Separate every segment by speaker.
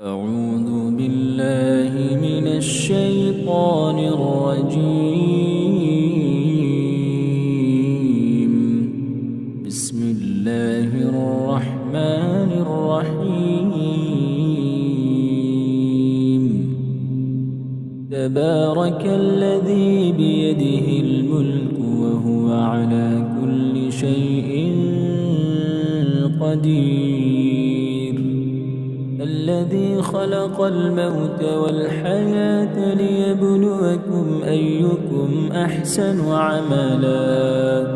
Speaker 1: أعوذ بالله من الشيطان الرجيم. بسم الله الرحمن الرحيم. تبارك الذي بيده الملك وهو على كل شيء قدير. الذي خلق الموت والحياة ليبلوكم أيكم أحسن عملا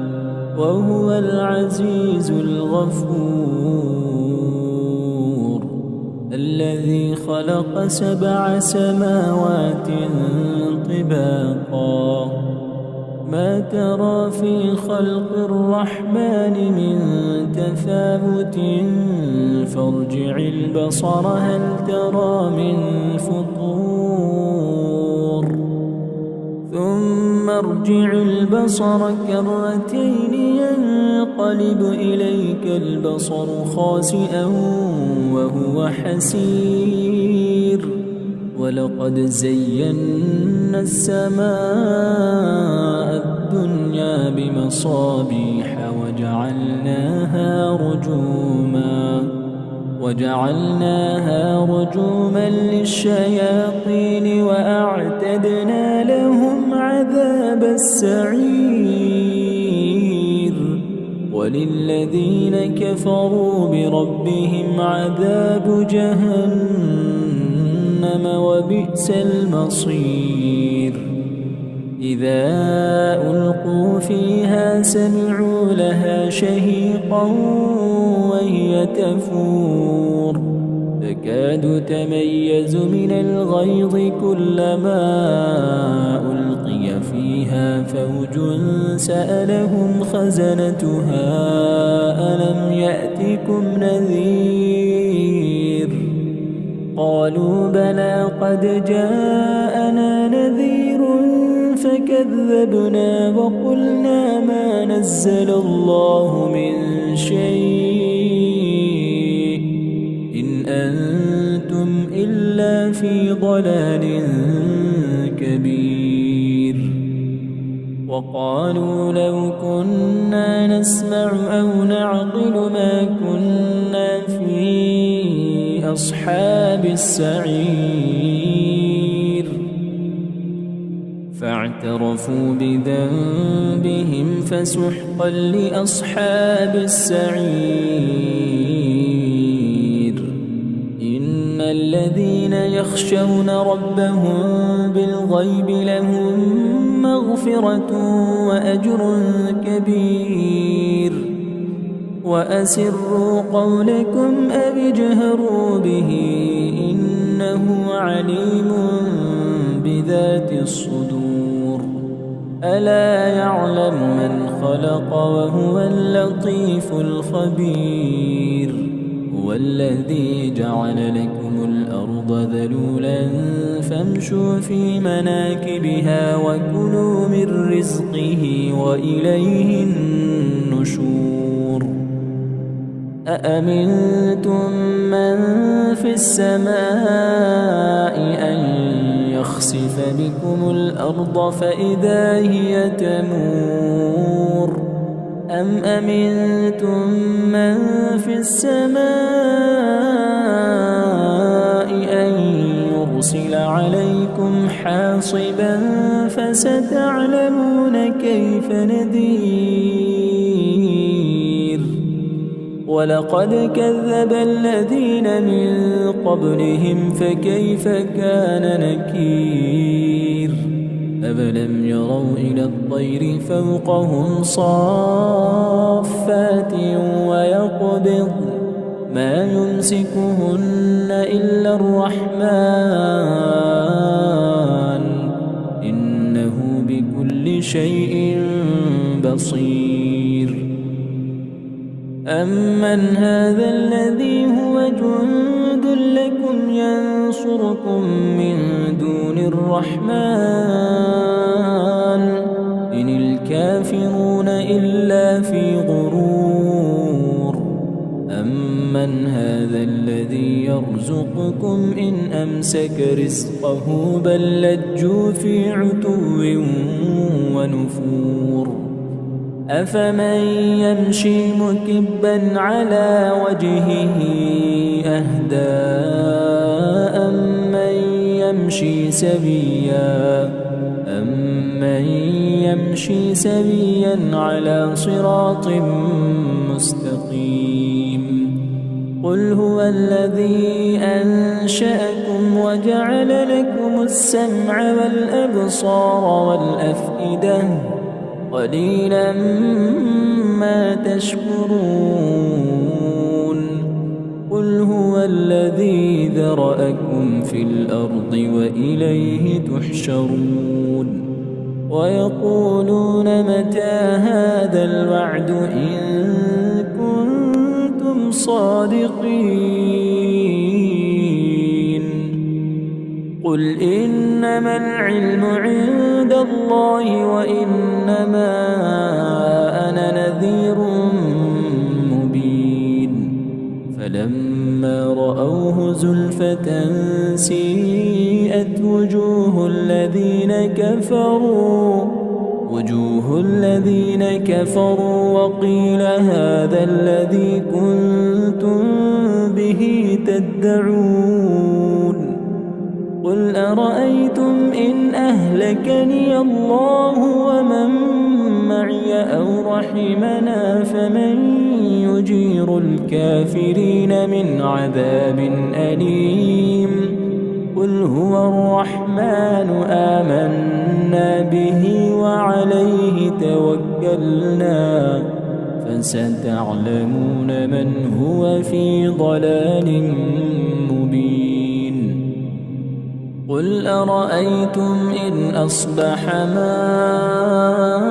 Speaker 1: وهو العزيز الغفور. الذي خلق 7 سماوات طباقا ما ترى في خلق الرحمن من تفاوت فارجع البصر هل ترى من فطور ثم ارجع البصر كرتين ينقلب إليك البصر خاسئا وهو حسير. ولقد زينا السماء الدنيا بمصابيح وجعلناها رجوما للشياطين وأعتدنا لهم عذاب السعير. وللذين كفروا بربهم عذاب جهنم وبئس المصير. إذا ألقوا فيها سمعوا لها شهيقا وهي تفور تكاد تميز من الغيظ كلما ألقي فيها فوج سألهم خزنتها ألم يأتكم نذير قالوا بلى قد جاءنا نذير فكذبنا وقلنا ما نزل الله من شيء إن أنتم إلا في ضلال كبير. وقالوا لو كنا نسمع أو نعقل ما كنا في أصحاب السعير. فاعترفوا بذنبهم فسحقا لأصحاب السعير. إن الذين يخشون ربهم بالغيب لهم مغفرة وأجر كبير. وأسروا قولكم أو اجهروا به إنه عليم بذات الصدور. ألا يعلم من خلق وهو اللطيف الخبير. هو الذي جعل لكم الأرض ذلولا فامشوا في مناكبها وكلوا من رزقه وإليه النشور. أأمنتم من في السماء أن يخسف بكم الأرض فإذا هي تمور أم أمنتم من في السماء أن يرسل عليكم حاصبا فستعلمون كيف نذير. ولقد كذب الذين من قبلهم فكيف كان نكير. أفلم يروا إلى الطير فوقهم صافات ويقبض ما يمسكهن إلا الرحمن إنه بكل شيء بصير. أمن هذا الذي هو جند لكم ينصركم من دون الرحمن إن الكافرون إلا في غرور. أمن من هذا الذي يرزقكم إن أمسك رزقه بل لجوا في عتو ونفور أفمن يمشي مكبا على وجهه أهدى أمن يمشي سويا على صراط مستقيم قل هو الذي أنشأكم وجعل لكم السمع والأبصار والأفئدة قليلا ما تشكرون قل هو الذي ذرأكم في الأرض وإليه تحشرون ويقولون متى هذا الوعد إن كنتم صادقين قل إنما العلم عند الله وإنما أنا نذير مبين فلما رأوه زلفة سيئت وجوه الذين كفروا وقيل هذا الذي كنتم به تدعون قل أرأيتم إن أهلكني الله ومن معي أو رحمنا فمن يجير الكافرين من عذاب أليم قل هو الرحمن آمنا به وعليه توكلنا فستعلمون من هو في ضلال مبين قل أرأيتم إن أصبح ماؤكم